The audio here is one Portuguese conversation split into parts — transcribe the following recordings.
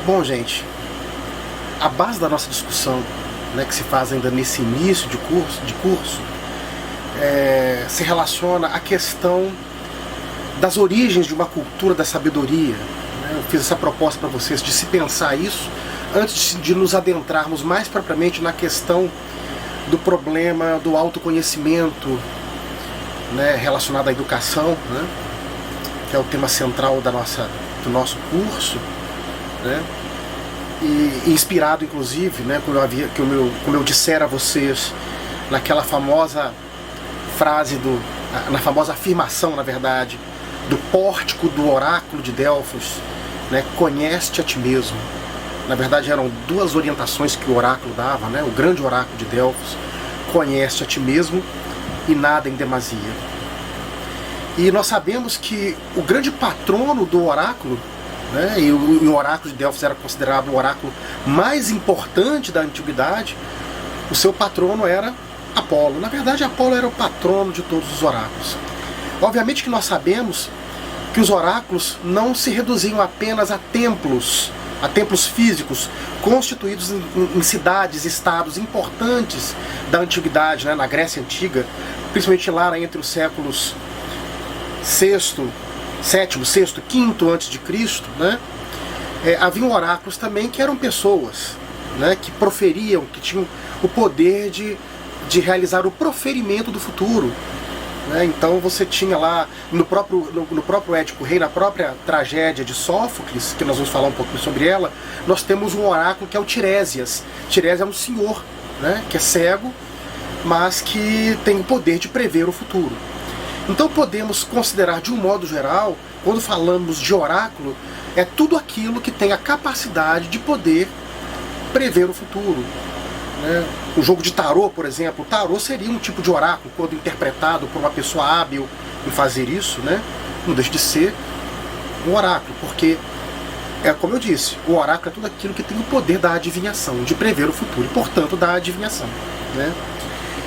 Bom, gente, a base da nossa discussão, né, que se faz ainda nesse início de curso se relaciona à questão das origens de uma cultura da sabedoria. Né? Eu fiz essa proposta para vocês de se pensar isso antes de nos adentrarmos mais propriamente na questão do problema do autoconhecimento, né, relacionado à educação, né, que é o tema central do nosso curso, né, e inspirado inclusive, né, como eu dissera a vocês naquela famosa frase, na famosa afirmação, na verdade, do pórtico do oráculo de Delfos, né, conhece-te a ti mesmo. Na verdade eram duas orientações que o oráculo dava, né, o grande oráculo de Delfos: conhece-te a ti mesmo e nada em demasia. E nós sabemos que o grande patrono do oráculo, né, e o oráculo de Delfos era considerado o oráculo mais importante da antiguidade, o seu patrono era Apolo. Na verdade, Apolo era o patrono de todos os oráculos. Obviamente que nós sabemos que os oráculos não se reduziam apenas a templos físicos constituídos em cidades, estados importantes da antiguidade, né, na Grécia Antiga, principalmente lá entre os séculos VII, V antes de Cristo, né, haviam oráculos também que eram pessoas, né, que proferiam, que tinham o poder de realizar o proferimento do futuro. Né? Então você tinha lá no próprio Édipo Rei, na própria tragédia de Sófocles, que nós vamos falar um pouquinho sobre ela, nós temos um oráculo que é o Tiresias. Tiresias é um senhor, né, que é cego, mas que tem o poder de prever o futuro. Então podemos considerar, de um modo geral, quando falamos de oráculo, é tudo aquilo que tem a capacidade de poder prever o futuro. Né? O jogo de tarô, por exemplo, o tarô seria um tipo de oráculo quando interpretado por uma pessoa hábil em fazer isso, né? Não deixa de ser um oráculo, porque, como eu disse, o oráculo é tudo aquilo que tem o poder da adivinhação, de prever o futuro, e portanto da adivinhação. Né?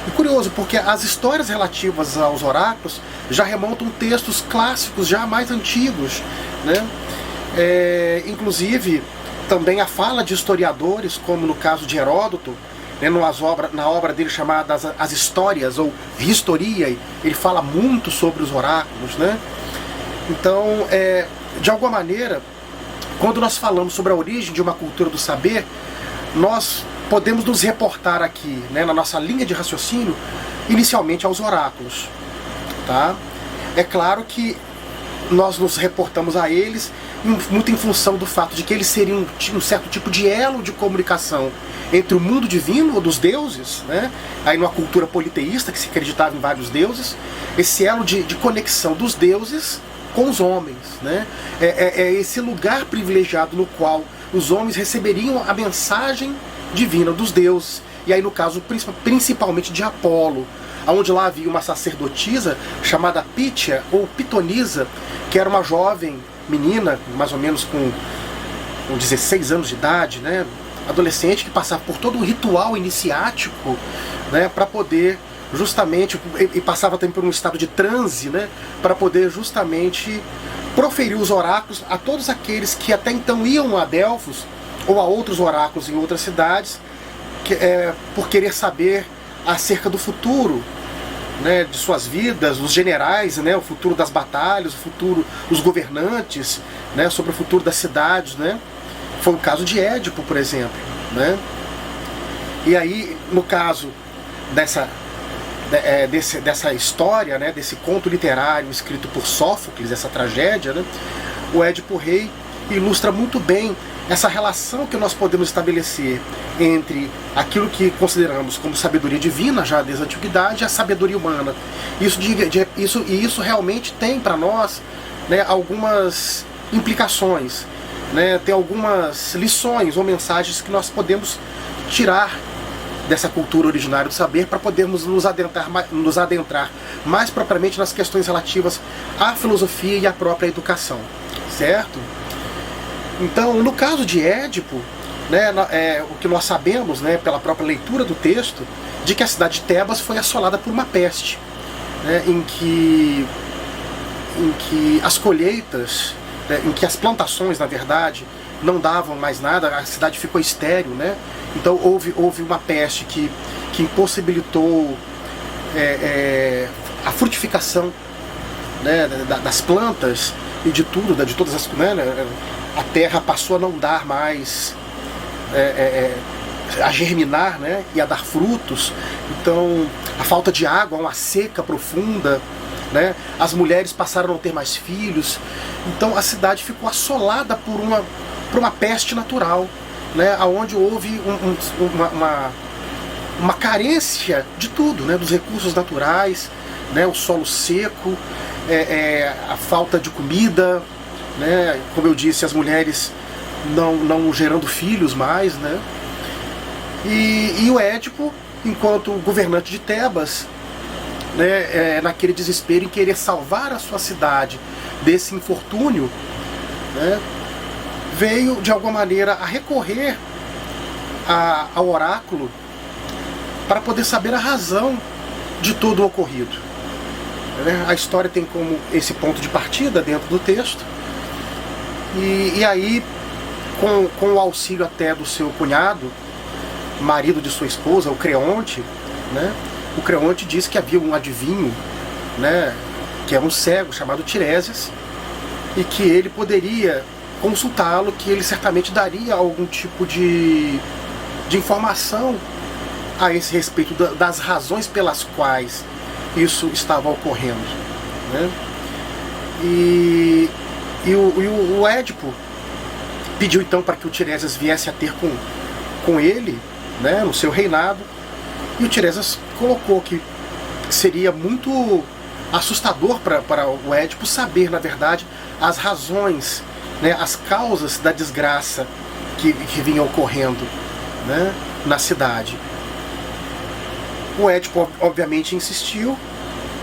E curioso, porque as histórias relativas aos oráculos já remontam textos clássicos, já mais antigos. Né? Inclusive, também a fala de historiadores, como no caso de Heródoto, né, na obra dele chamada As Histórias, ou Historia, ele fala muito sobre os oráculos. Né? Então, de alguma maneira, quando nós falamos sobre a origem de uma cultura do saber, nós podemos nos reportar aqui, né, na nossa linha de raciocínio, inicialmente aos oráculos. Tá? É claro que nós nos reportamos a eles muito em função do fato de que eles tinham um certo tipo de elo de comunicação entre o mundo divino, ou dos deuses, né? Aí numa cultura politeísta que se acreditava em vários deuses, esse elo de conexão dos deuses com os homens. Né? É esse lugar privilegiado no qual os homens receberiam a mensagem divina dos deuses, e aí no caso principalmente de Apolo, onde lá havia uma sacerdotisa chamada Pítia, ou Pitonisa, que era uma jovem menina, mais ou menos com 16 anos de idade, né, adolescente, que passava por todo um ritual iniciático, né, para poder justamente, e passava também por um estado de transe, né, para poder justamente proferir os oráculos a todos aqueles que até então iam a Delfos ou a outros oráculos em outras cidades, por querer saber acerca do futuro, né, de suas vidas, dos generais, né, o futuro das batalhas, o futuro dos governantes, né, sobre o futuro das cidades. Né. Foi o caso de Édipo, por exemplo. Né. E aí, no caso dessa história, né, desse conto literário escrito por Sófocles, essa tragédia, né, o Édipo Rei ilustra muito bem essa relação que nós podemos estabelecer entre aquilo que consideramos como sabedoria divina já desde a antiguidade e a sabedoria humana. Isso realmente tem para nós, né, algumas implicações, né, tem algumas lições ou mensagens que nós podemos tirar dessa cultura originária do saber para podermos nos adentrar mais propriamente nas questões relativas à filosofia e à própria educação. Certo? Então, no caso de Édipo, né, o que nós sabemos, né, pela própria leitura do texto, de que a cidade de Tebas foi assolada por uma peste, né, em que as colheitas, né, em que as plantações, na verdade, não davam mais nada, a cidade ficou estéril, né? Então houve uma peste que impossibilitou a frutificação, né, das plantas e de tudo, de todas as, né, a terra passou a não dar mais, a germinar, né, e a dar frutos. Então a falta de água, uma seca profunda, né, as mulheres passaram a não ter mais filhos. Então a cidade ficou assolada por uma peste natural, né, onde houve uma carência de tudo, né, dos recursos naturais, né, o solo seco, a falta de comida, né, como eu disse, as mulheres não gerando filhos mais, né, e o Édipo, enquanto governante de Tebas, né, naquele desespero em querer salvar a sua cidade desse infortúnio, né, veio de alguma maneira a recorrer ao oráculo para poder saber a razão de todo o ocorrido. A história tem como esse ponto de partida dentro do texto, e aí, com o auxílio até do seu cunhado, marido de sua esposa, o Creonte, né, o Creonte disse que havia um adivinho, né, que era um cego chamado Tiresias, e que ele poderia consultá-lo, que ele certamente daria algum tipo de informação a esse respeito das razões pelas quais isso estava ocorrendo, né? E o Édipo pediu então para que o Tiresias viesse a ter com ele, né, no seu reinado, e o Tiresias colocou que seria muito assustador para o Édipo saber, na verdade, as razões, né, as causas da desgraça que vinha ocorrendo, né, na cidade. O Édipo obviamente insistiu,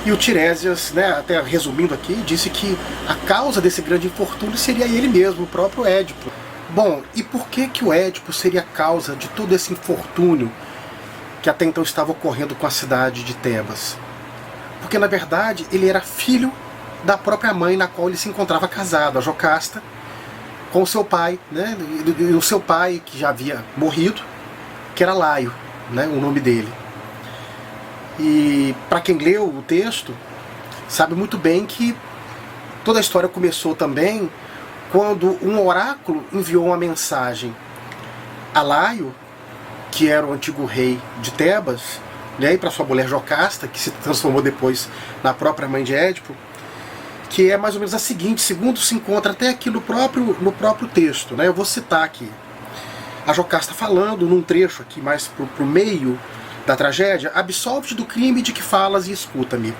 e o Tiresias, né, até resumindo aqui, disse que a causa desse grande infortúnio seria ele mesmo, o próprio Édipo. Bom, e por que o Édipo seria a causa de todo esse infortúnio que até então estava ocorrendo com a cidade de Tebas? Porque na verdade ele era filho da própria mãe na qual ele se encontrava casado, a Jocasta, com o seu pai, né, e o seu pai que já havia morrido, que era Laio, né, o nome dele. E para quem leu o texto, sabe muito bem que toda a história começou também quando um oráculo enviou uma mensagem a Laio, que era o antigo rei de Tebas, né, e para sua mulher Jocasta, que se transformou depois na própria mãe de Édipo, que é mais ou menos a seguinte, segundo se encontra até aqui no próprio texto, né, eu vou citar aqui. A Jocasta falando num trecho aqui mais pro meio da tragédia: absolve-te do crime de que falas e escuta-me.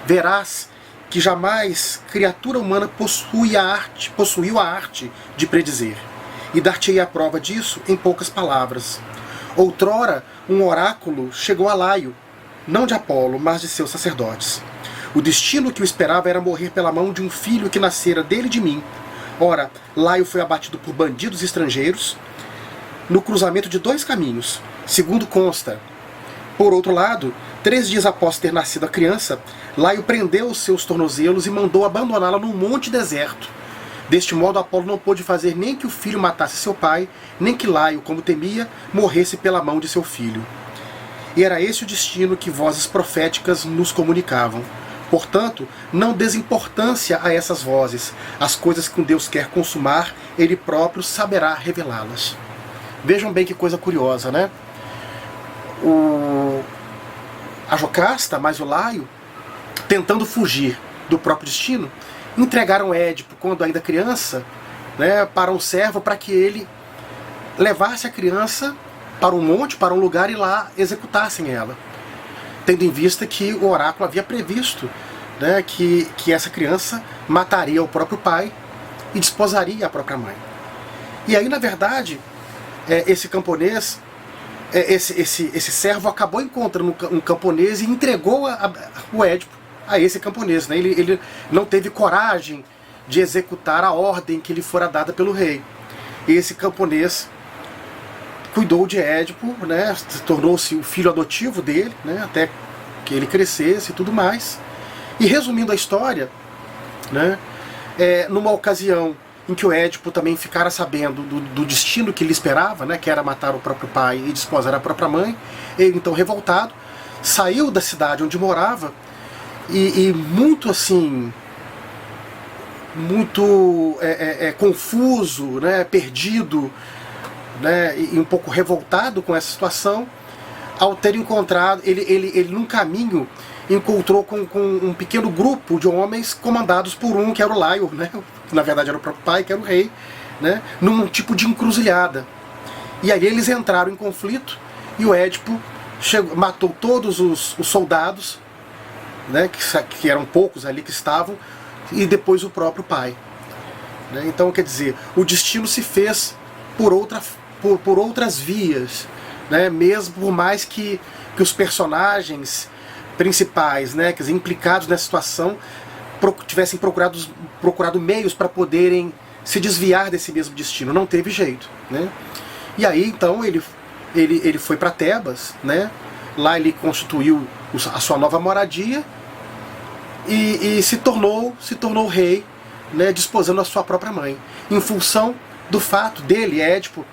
Verás que jamais criatura humana possuiu a arte de predizer, e dar-te-ei a prova disso em poucas palavras. Outrora, um oráculo chegou a Laio, não de Apolo, mas de seus sacerdotes. O destino que o esperava era morrer pela mão de um filho que nascera dele e de mim. Ora, Laio foi abatido por bandidos estrangeiros no cruzamento de 2 caminhos, segundo consta. Por outro lado, 3 dias após ter nascido a criança, Laio prendeu os seus tornozelos e mandou abandoná-la num monte deserto. Deste modo, Apolo não pôde fazer nem que o filho matasse seu pai, nem que Laio, como temia, morresse pela mão de seu filho. E era esse o destino que vozes proféticas nos comunicavam. Portanto, não dês importância a essas vozes. As coisas que Deus quer consumar, Ele próprio saberá revelá-las. Vejam bem que coisa curiosa, né? A Jocasta, mais o Laio, tentando fugir do próprio destino, entregaram Édipo, quando ainda criança, né, para um servo, para que ele levasse a criança para um monte, para um lugar, e lá executassem ela, tendo em vista que o oráculo havia previsto, né, que essa criança mataria o próprio pai e desposaria a própria mãe. E aí, na verdade, esse camponês, esse servo acabou encontrando um camponês e entregou o Édipo a esse camponês, né? Ele não teve coragem de executar a ordem que lhe fora dada pelo rei. E esse camponês cuidou de Édipo, né? Tornou-se o filho adotivo dele, né? Até que ele crescesse e tudo mais. E resumindo a história, né? Numa ocasião em que o Édipo também ficara sabendo do destino que lhe esperava, né, que era matar o próprio pai e desposar a própria mãe. Ele, então, revoltado, saiu da cidade onde morava e muito assim, muito confuso, né, perdido, né, e um pouco revoltado com essa situação, ao ter encontrado, ele num caminho encontrou com um pequeno grupo de homens comandados por um que era o Laio, né, que na verdade era o próprio pai, que era o rei, né, num tipo de encruzilhada. E aí eles entraram em conflito e o Édipo matou todos os soldados, né, que eram poucos ali que estavam, e depois o próprio pai. Né? Então, quer dizer, o destino se fez por outras vias, né? Mesmo por mais que os personagens principais, né, quer dizer, implicados nessa situação, tivessem procurado meios para poderem se desviar desse mesmo destino. Não teve jeito. Né? E aí, então, ele foi para Tebas, né? Lá ele constituiu a sua nova moradia e se tornou rei, né, desposando a sua própria mãe, em função do fato dele, Édipo,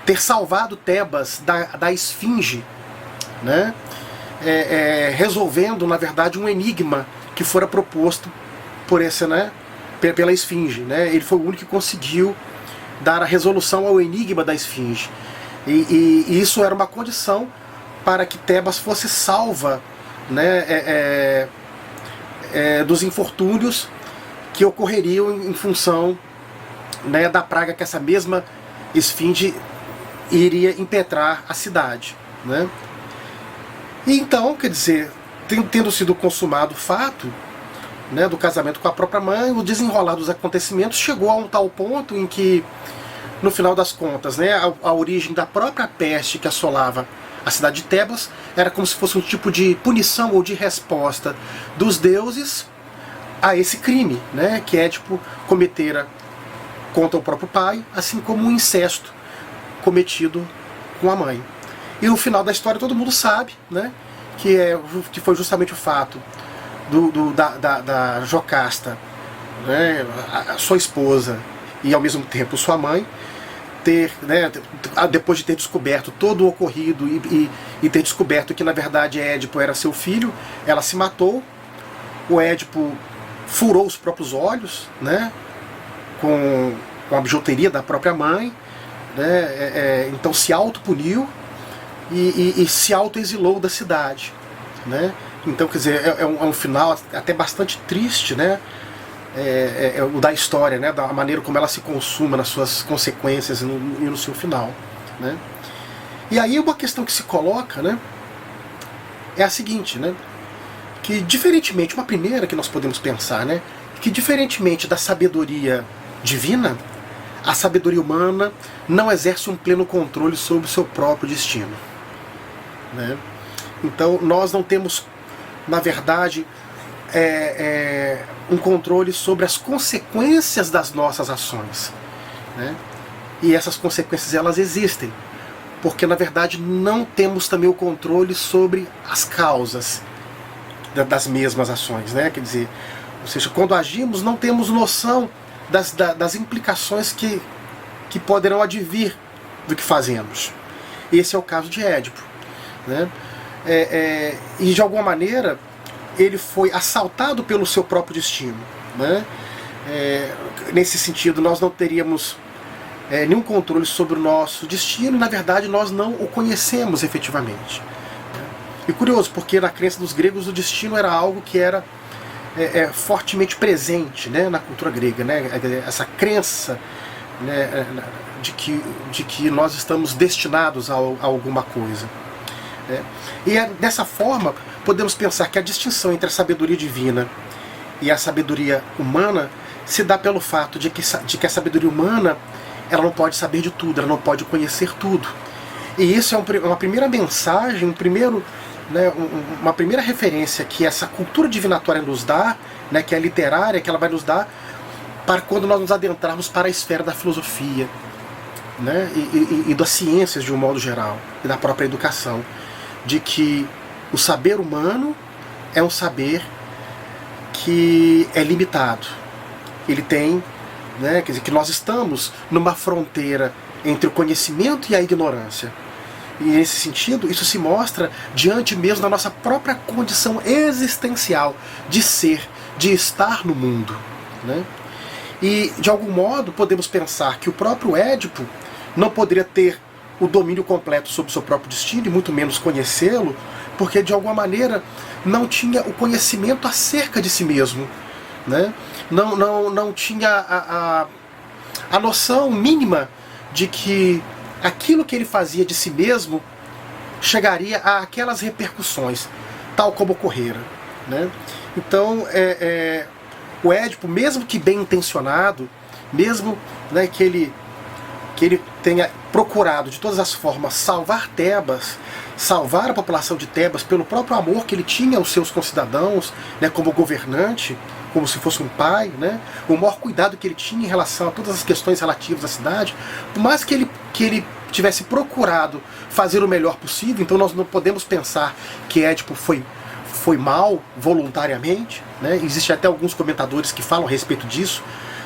ter salvado Tebas da esfinge, né, resolvendo, na verdade, um enigma que fora proposto por né, pela esfinge. Né. Ele foi o único que conseguiu dar a resolução ao enigma da esfinge. E isso era uma condição para que Tebas fosse salva, né, dos infortúnios que ocorreriam em função, né, da praga que essa mesma esfinge iria impetrar a cidade. Né? E então, quer dizer, tendo sido consumado o fato, né, do casamento com a própria mãe, o desenrolar dos acontecimentos chegou a um tal ponto em que, no final das contas, né, a origem da própria peste que assolava a cidade de Tebas era como se fosse um tipo de punição ou de resposta dos deuses a esse crime, né, que Édipo cometera contra o próprio pai, assim como um incesto cometido com a mãe. E no final da história todo mundo sabe, né, que foi justamente o fato da Jocasta, né, a sua esposa e ao mesmo tempo sua mãe, né, depois de ter descoberto todo o ocorrido e ter descoberto que na verdade Édipo era seu filho, ela se matou. O Édipo furou os próprios olhos, né, com a bijuteria da própria mãe, né, então se autopuniu e se autoexilou da cidade. Né. Então, quer dizer, é um final até bastante triste, né, o da história, né, da maneira como ela se consuma nas suas consequências e no seu final. Né. E aí uma questão que se coloca, né, é a seguinte, né, que diferentemente, uma primeira que nós podemos pensar, né, que diferentemente da sabedoria divina, a sabedoria humana não exerce um pleno controle sobre o seu próprio destino. Né. Então nós não temos, na verdade, um controle sobre as consequências das nossas ações. Né? E essas consequências, elas existem, porque na verdade não temos também o controle sobre as causas das mesmas ações. Né? Quer dizer, ou seja, quando agimos não temos noção das implicações que poderão advir do que fazemos. Esse é o caso de Édipo. Né? E de alguma maneira ele foi assaltado pelo seu próprio destino. Né? Nesse sentido, nós não teríamos nenhum controle sobre o nosso destino, e na verdade nós não o conhecemos efetivamente. E curioso, porque na crença dos gregos o destino era algo que era fortemente presente, né, na cultura grega. Né? Essa crença, né, de que nós estamos destinados a alguma coisa. E dessa forma podemos pensar que a distinção entre a sabedoria divina e a sabedoria humana se dá pelo fato de que a sabedoria humana ela não pode saber de tudo, ela não pode conhecer tudo. E isso é uma primeira mensagem, né, uma primeira referência que essa cultura divinatória nos dá, né, que é literária, que ela vai nos dar para quando nós nos adentrarmos para a esfera da filosofia, né, e das ciências de um modo geral, e da própria educação, de que o saber humano é um saber que é limitado. Ele tem né? Quer dizer, que nós estamos numa fronteira entre o conhecimento e a ignorância. E nesse sentido, isso se mostra diante mesmo da nossa própria condição existencial de ser, de estar no mundo, né? E, de algum modo, podemos pensar que o próprio Édipo não poderia ter o domínio completo sobre o seu próprio destino, e muito menos conhecê-lo, porque, de alguma maneira, não tinha o conhecimento acerca de si mesmo, né? Não tinha a noção mínima de que aquilo que ele fazia de si mesmo chegaria a aquelas repercussões, tal como ocorrera, né? Então, o Édipo, mesmo que bem intencionado, mesmo, né, que ele tenha procurado de todas as formas salvar Tebas, salvar a população de Tebas pelo próprio amor que ele tinha aos seus concidadãos, né, como governante, como se fosse um pai, né, o maior cuidado que ele tinha em relação a todas as questões relativas à cidade, por mais que ele tivesse procurado fazer o melhor possível, então nós não podemos pensar que Édipo foi mal voluntariamente, né? Existem até alguns comentadores que falam a respeito disso.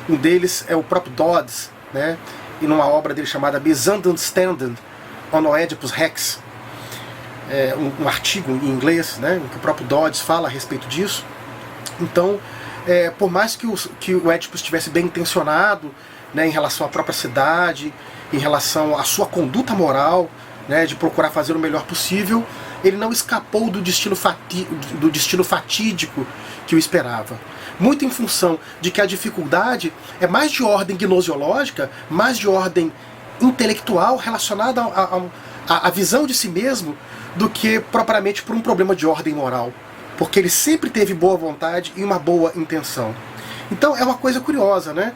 Um deles é o próprio Dodds, né? E numa obra dele chamada Misunderstanding on Oedipus Rex, um artigo em inglês, né, em que o próprio Dodds fala a respeito disso. Então, por mais que o Édipo estivesse bem intencionado, né, em relação à própria cidade, em relação à sua conduta moral, né, de procurar fazer o melhor possível, ele não escapou do destino fatídico que o esperava. Muito em função de que a dificuldade é mais de ordem gnosiológica, mais de ordem intelectual, relacionada à visão de si mesmo, do que propriamente por um problema de ordem moral. Porque ele sempre teve boa vontade e uma boa intenção. Então é uma coisa curiosa, né?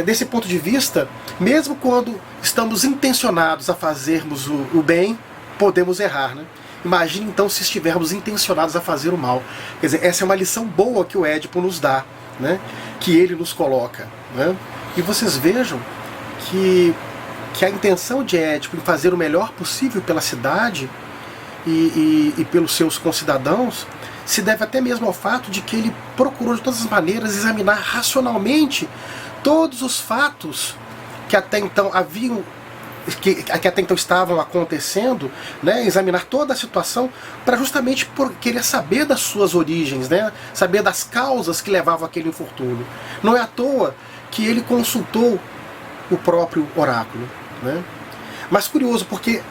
Desse ponto de vista, mesmo quando estamos intencionados a fazermos o bem, podemos errar, né? Imagine então se estivermos intencionados a fazer o mal. Quer dizer, essa é uma lição boa que o Édipo nos dá, né? Que ele nos coloca, né? E vocês vejam que a intenção de Édipo em fazer o melhor possível pela cidade e pelos seus concidadãos se deve até mesmo ao fato de que ele procurou de todas as maneiras examinar racionalmente todos os fatos que até então que até então estavam acontecendo, né, examinar toda a situação para justamente querer saber das suas origens, né, saber das causas que levavam aquele infortúnio. Não é à toa que ele consultou o próprio oráculo, né? Mas curioso porque,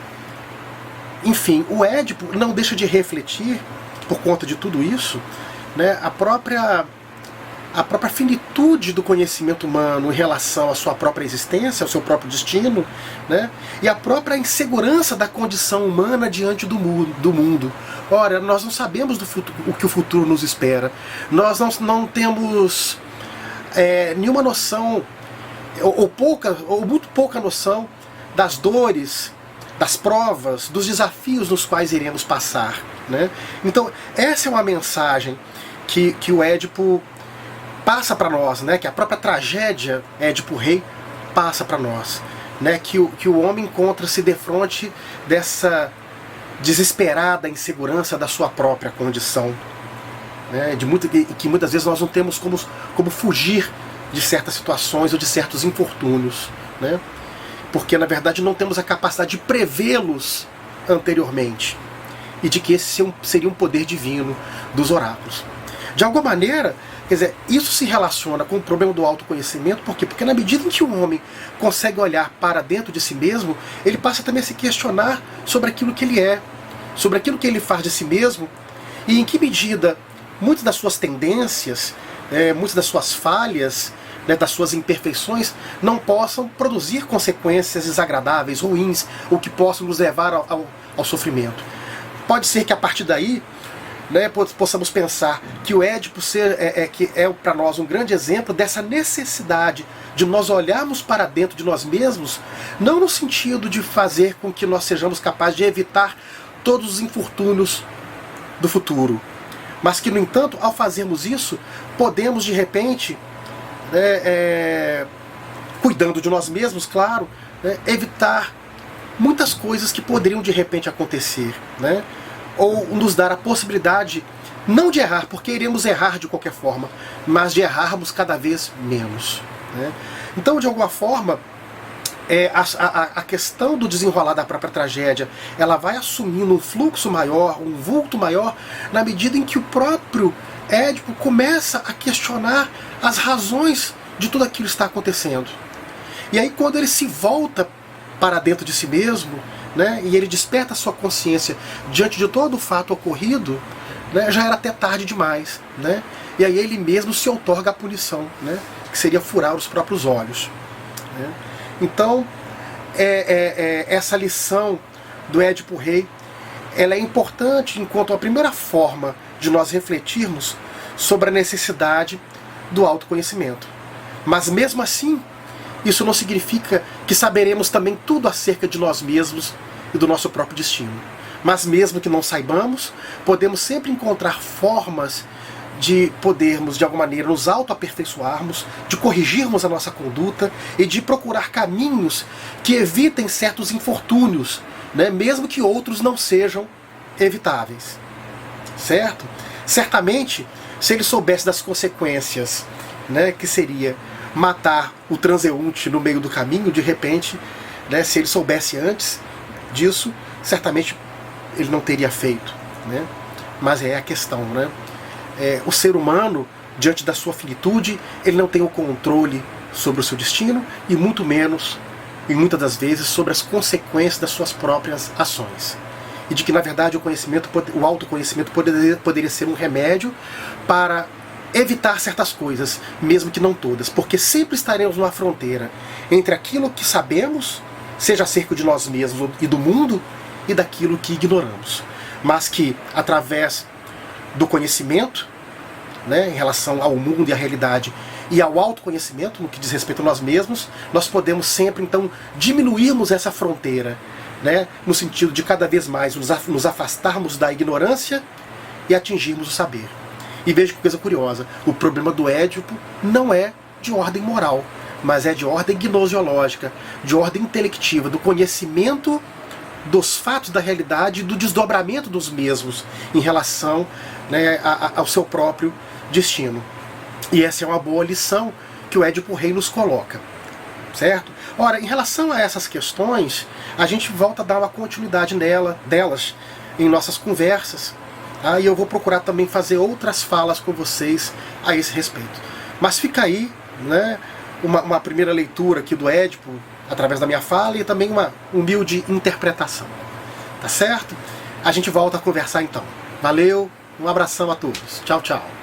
enfim, o Édipo não deixa de refletir, por conta de tudo isso, né, a própria finitude do conhecimento humano em relação à sua própria existência, ao seu próprio destino, né? E a própria insegurança da condição humana diante do mundo. Ora, nós não sabemos o que o futuro nos espera. Nós não temos nenhuma noção, ou muito pouca noção das dores, das provas, dos desafios nos quais iremos passar, né? Então, essa é uma mensagem que o Édipo passa para nós, né? Que a própria tragédia Édipo Rei passa para nós, né? Que o homem encontra-se defronte dessa desesperada insegurança da sua própria condição, né? Que muitas vezes nós não temos como fugir de certas situações ou de certos infortúnios, né? Porque na verdade não temos a capacidade de prevê-los anteriormente, e de que esse seria um poder divino dos oráculos. De alguma maneira, quer dizer, isso se relaciona com o problema do autoconhecimento. Por quê? Porque na medida em que o homem consegue olhar para dentro de si mesmo, ele passa também a se questionar sobre aquilo que ele é, sobre aquilo que ele faz de si mesmo, e em que medida muitas das suas tendências, muitas das suas falhas, né, das suas imperfeições, não possam produzir consequências desagradáveis, ruins, ou que possam nos levar ao sofrimento. Pode ser que a partir daí, né, possamos pensar que o Édipo que é para nós um grande exemplo dessa necessidade de nós olharmos para dentro de nós mesmos, não no sentido de fazer com que nós sejamos capazes de evitar todos os infortúnios do futuro, mas que, no entanto, ao fazermos isso, podemos de repente, cuidando de nós mesmos, claro, né, evitar muitas coisas que poderiam de repente acontecer, né? Ou nos dar a possibilidade, não de errar, porque iremos errar de qualquer forma, mas de errarmos cada vez menos, né? Então, de alguma forma, a questão do desenrolar da própria tragédia, ela vai assumindo um fluxo maior, um vulto maior, na medida em que o próprio Édipo começa a questionar as razões de tudo aquilo que está acontecendo. E aí, quando ele se volta para dentro de si mesmo, né, e ele desperta a sua consciência diante de todo o fato ocorrido, né, já era até tarde demais, né? E aí ele mesmo se outorga a punição, né, que seria furar os próprios olhos, né? Então, essa lição do Édipo Rei, ela é importante enquanto a primeira forma de nós refletirmos sobre a necessidade do autoconhecimento. Mas mesmo assim, isso não significa que saberemos também tudo acerca de nós mesmos e do nosso próprio destino. Mas mesmo que não saibamos, podemos sempre encontrar formas de podermos, de alguma maneira, nos autoaperfeiçoarmos, de corrigirmos a nossa conduta e de procurar caminhos que evitem certos infortúnios, né, mesmo que outros não sejam evitáveis. Certo? Certamente, se ele soubesse das consequências, né, que seria matar o transeunte no meio do caminho, de repente, né, se ele soubesse antes disso, certamente ele não teria feito, né? Mas é a questão, né? O ser humano, diante da sua finitude, ele não tem o controle sobre o seu destino e muito menos, e muitas das vezes, sobre as consequências das suas próprias ações. E de que, na verdade, o autoconhecimento poderia ser um remédio para evitar certas coisas, mesmo que não todas, porque sempre estaremos numa fronteira entre aquilo que sabemos, seja acerca de nós mesmos e do mundo, e daquilo que ignoramos. Mas que, através do conhecimento, né, em relação ao mundo e à realidade, e ao autoconhecimento, no que diz respeito a nós mesmos, nós podemos sempre, então, diminuirmos essa fronteira, né, no sentido de cada vez mais nos afastarmos da ignorância e atingirmos o saber. E veja que coisa curiosa, o problema do Édipo não é de ordem moral, mas é de ordem gnosiológica, de ordem intelectiva, do conhecimento dos fatos da realidade e do desdobramento dos mesmos em relação, né, ao seu próprio destino. E essa é uma boa lição que o Édipo Rei nos coloca, certo? Ora, em relação a essas questões, a gente volta a dar uma continuidade delas em nossas conversas, tá? E eu vou procurar também fazer outras falas com vocês a esse respeito. Mas fica aí, né, uma primeira leitura aqui do Édipo, através da minha fala, e também uma humilde interpretação. Tá certo? A gente volta a conversar então. Valeu, um abração a todos. Tchau, tchau.